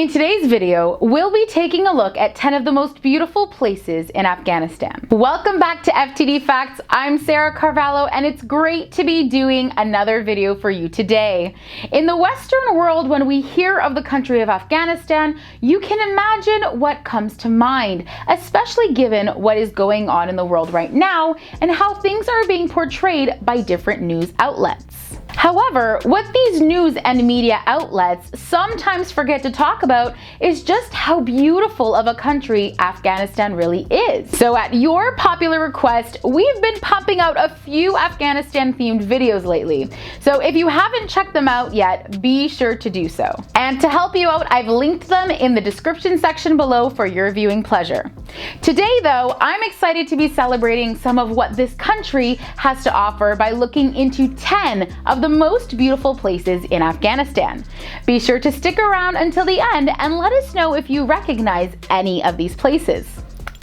In today's video, we'll be taking a look at 10 of the most beautiful places in Afghanistan. Welcome back to FTD Facts. I'm Sarah Carvalho, and it's great to be doing another video for you today. In the Western world, when we hear of the country of Afghanistan, you can imagine what comes to mind, especially given what is going on in the world right now and how things are being portrayed by different news outlets. However, what these news and media outlets sometimes forget to talk about is just how beautiful of a country Afghanistan really is. So at your popular request, we've been pumping out a few Afghanistan themed videos lately. So if you haven't checked them out yet, be sure to do so. And to help you out, I've linked them in the description section below for your viewing pleasure. Today though, I'm excited to be celebrating some of what this country has to offer by looking into 10 of the most beautiful places in Afghanistan. Be sure to stick around until the end and let us know if you recognize any of these places.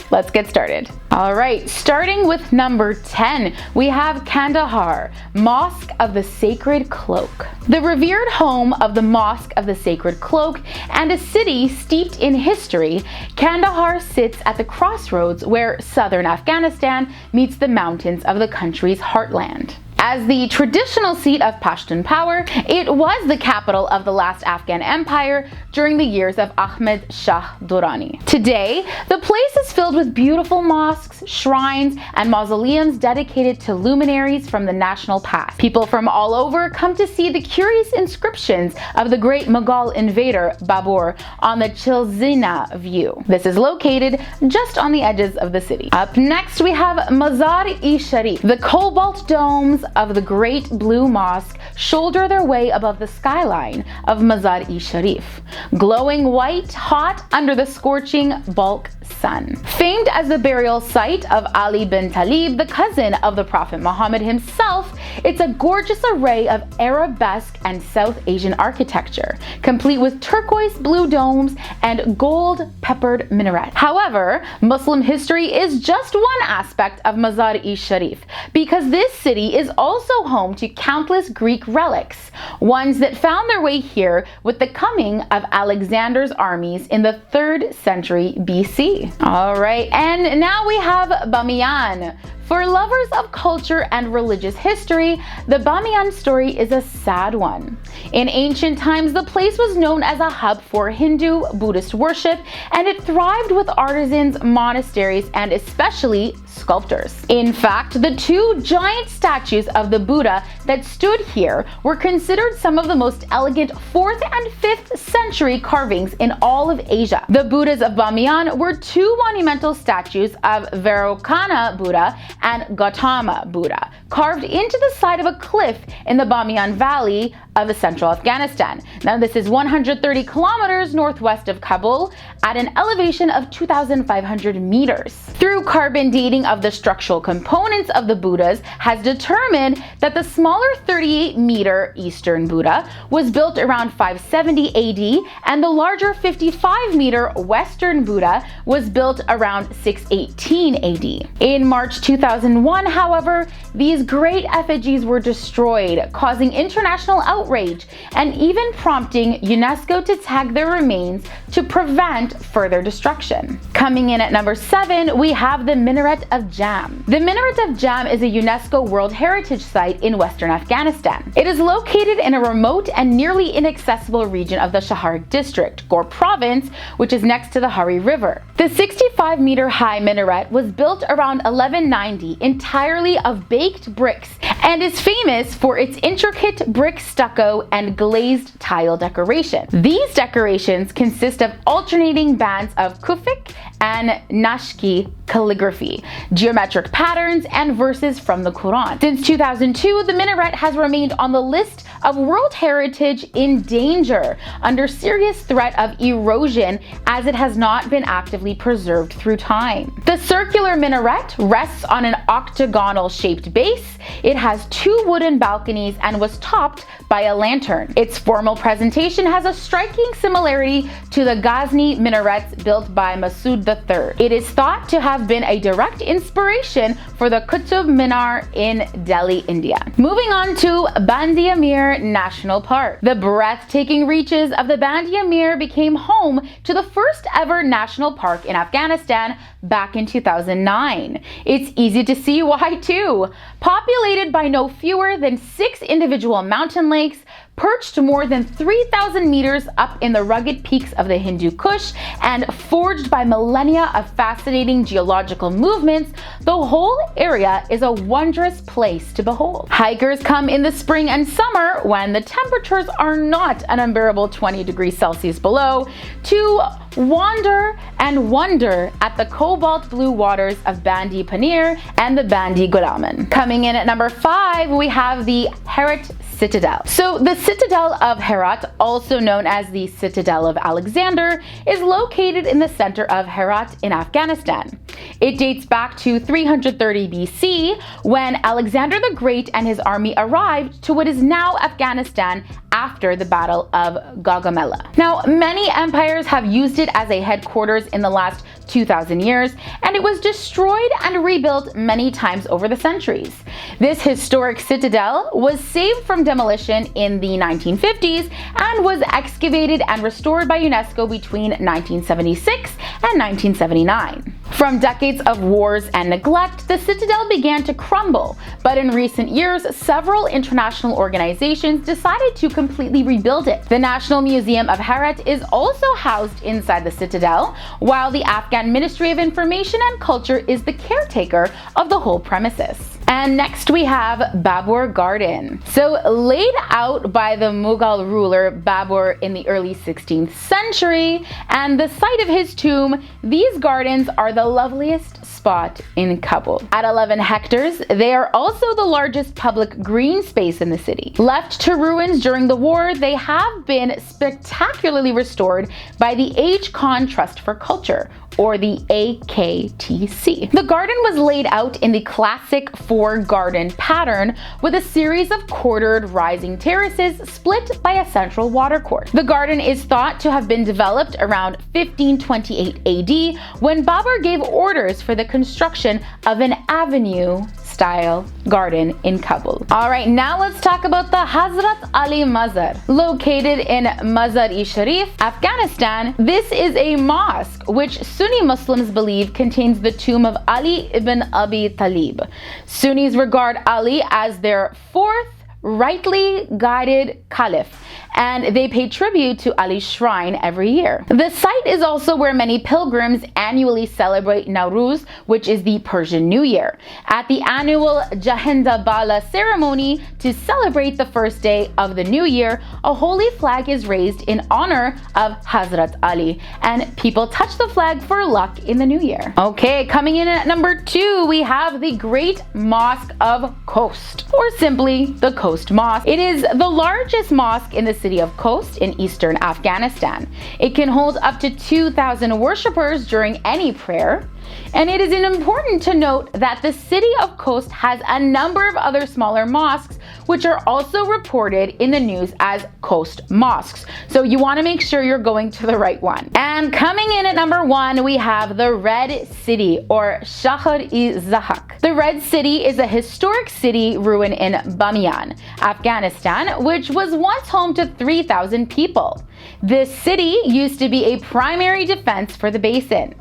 Let's get started. All right, starting with number 10, we have Kandahar, Mosque of the Sacred Cloak. The revered home of the Mosque of the Sacred Cloak and a city steeped in history, Kandahar sits at the crossroads where southern Afghanistan meets the mountains of the country's heartland. As the traditional seat of Pashtun power, it was the capital of the last Afghan empire during the years of Ahmed Shah Durrani. Today, the place is filled with beautiful mosques, shrines, and mausoleums dedicated to luminaries from the national past. People from all over come to see the curious inscriptions of the great Mughal invader Babur on the Chilzina view. This is located just on the edges of the city. Up next, we have MAZAR-E Sharif. The cobalt domes of the Great Blue Mosque shoulder their way above the skyline of MAZAR-E Sharif, glowing white hot under the scorching bulk sun. Famed as the burial site of Ali bin Talib, the cousin of the Prophet Muhammad himself, it's a gorgeous array of Arabesque and South Asian architecture, complete with turquoise blue domes and gold-peppered minaret. However, Muslim history is just one aspect of MAZAR-E Sharif, because this city is also home to countless Greek relics, ones that found their way here with the coming of Alexander's armies in the 3rd century BC. All right, and now we have Bamiyan. For lovers of culture and religious history, the Bamiyan story is a sad one. In ancient times, the place was known as a hub for Hindu, Buddhist worship, and it thrived with artisans, monasteries, and especially sculptors. In fact, the 2 giant statues of the Buddha that stood here were considered some of the most elegant 4th and 5th century carvings in all of Asia. The Buddhas of Bamiyan were 2 monumental statues of Vairocana Buddha and Gautama Buddha, carved into the side of a cliff in the Bamiyan Valley of central Afghanistan. Now, this is 130 kilometers northwest of Kabul at an elevation of 2,500 meters. Through carbon dating of the structural components of the Buddhas has determined that the smaller 38-meter Eastern Buddha was built around 570 AD and the larger 55-meter Western Buddha was built around 618 AD. In March 2001, however, these great effigies were destroyed, causing international outrage and even prompting UNESCO to tag their remains to prevent further destruction. Coming in at number 7, we have the Minaret of Jam. The Minaret of Jam is a UNESCO World Heritage Site in Western Afghanistan. It is located in a remote and nearly inaccessible region of the SHAHR-E district, Ghor province, which is next to the Hari River. The 65-meter high minaret was built around 1190 entirely of baked bricks and is famous for its intricate brick stucco and glazed tile decoration. These decorations consist of alternating bands of Kufic and Naqshi calligraphy, geometric patterns, and verses from the Quran. Since 2002, the minaret has remained on the list of World Heritage in danger, under serious threat of erosion, as it has not been actively preserved through time. The circular minaret rests on an octagonal-shaped base. It has 2 wooden balconies and was topped by a lantern. Its formal presentation has a striking similarity to the Ghazni minarets built by Masood III. It is thought to have been a direct inspiration for the Qutb Minar in Delhi, India. Moving on to Bandi Amir AMIR National Park. The breathtaking reaches of the Bandi AMIR became home to the first ever national park in Afghanistan back in 2009. It's easy to see why too. Populated by no fewer than 6 individual mountain lakes, perched more than 3,000 meters up in the rugged peaks of the Hindu Kush, and forged by millennia of fascinating geological movements, the whole area is a wondrous place to behold. Hikers come in the spring and summer when the temperatures are not an unbearable 20 degrees Celsius below to wander and wonder at the cobalt blue waters of Bandi Panir and the Bandi Gulaman. Coming in at number 5, we have the HERAT Citadel. So the Citadel of Herat, also known as the Citadel of Alexander, is located in the center of Herat in Afghanistan. It dates back to 330 BC when Alexander the Great and his army arrived to what is now Afghanistan after the Battle of Gaugamela. Now, many empires have used it as a headquarters in the last 2,000 years, and it was destroyed and rebuilt many times over the centuries. This historic citadel was saved from demolition in the 1950s and was excavated and restored by UNESCO between 1976 and 1979. From decades of wars and neglect, the citadel began to crumble, but in recent years, several international organizations decided to completely rebuild it. The National Museum of Herat is also housed inside the citadel, while the Afghan Ministry of Information and Culture is the caretaker of the whole premises. And next we have Babur Garden. So laid out by the Mughal ruler Babur in the early 16th century and the site of his tomb, these gardens are the loveliest spot in Kabul. At 11 hectares, they are also the largest public green space in the city. Left to ruins during the war, they have been spectacularly restored by the H. Khan Trust for Culture, or the AKTC. The garden was laid out in the classic 4-garden pattern with a series of quartered rising terraces split by a central watercourse. The garden is thought to have been developed around 1528 AD when Babur gave orders for the construction of an avenue-style garden in Kabul. Alright, now let's talk about the Hazrat Ali Mazar. Located in MAZAR-E Sharif, Afghanistan, this is a mosque which Sunni Muslims believe contains the tomb of Ali ibn Abi Talib. Sunnis regard Ali as their 4th rightly guided caliph, and they pay tribute to Ali's shrine every year. The site is also where many pilgrims annually celebrate Nowruz, which is the Persian New Year. At the annual Jahenda Bala ceremony to celebrate the first day of the new year, a holy flag is raised in honor of Hazrat Ali, and people touch the flag for luck in the new year. Okay, coming in at number 2, we have the Great Mosque of KHOST, or simply the KHOST Mosque. It is the largest mosque in the city of KHOST in eastern Afghanistan. It can hold up to 2,000 worshippers during any prayer. And it is important to note that the city of KHOST has a number of other smaller mosques which are also reported in the news as KHOST mosques. So you want to make sure you're going to the right one. And coming in at number 1, we have the Red City, or SHAHR-E-ZAHAK. The Red City is a historic city ruin in Bamiyan, Afghanistan, which was once home to 3,000 people. This city used to be a primary defense for the basin.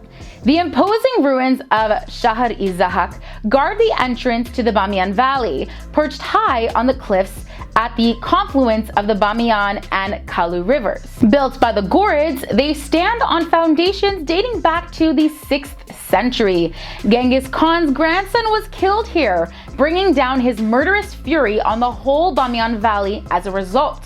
The imposing ruins of SHAHR-E-ZAHAK guard the entrance to the Bamiyan Valley, perched high on the cliffs at the confluence of the Bamiyan and Kalu rivers. Built by the Ghurids, they stand on foundations dating back to the 6th century. Genghis Khan's grandson was killed here, bringing down his murderous fury on the whole Bamiyan Valley as a result.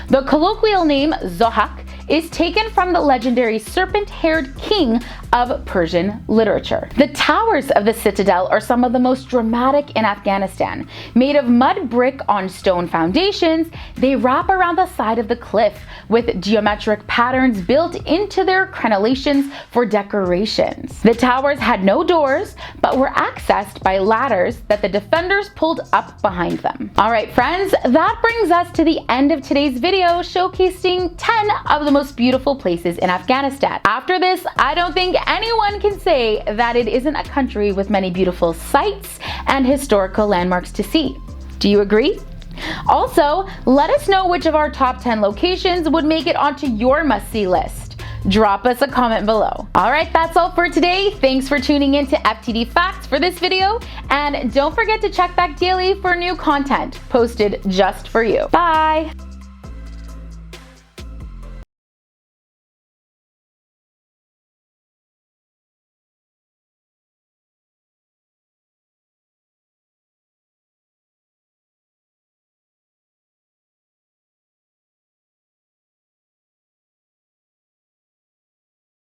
The colloquial name Zohak is taken from the legendary serpent-haired king of Persian literature. The towers of the citadel are some of the most dramatic in Afghanistan. Made of mud brick on stone foundations, they wrap around the side of the cliff with geometric patterns built into their crenellations for decorations. The towers had no doors, but were accessed by ladders that the defenders pulled up behind them. Alright friends, that brings us to the end of today's video showcasing 10 of the most beautiful places in Afghanistan. After this, I don't think anyone can say that it isn't a country with many beautiful sights and historical landmarks to see. Do you agree? Also, let us know which of our top 10 locations would make it onto your must-see list. Drop us a comment below. Alright, that's all for today. Thanks for tuning in to FTD Facts for this video, and don't forget to check back daily for new content posted just for you. Bye!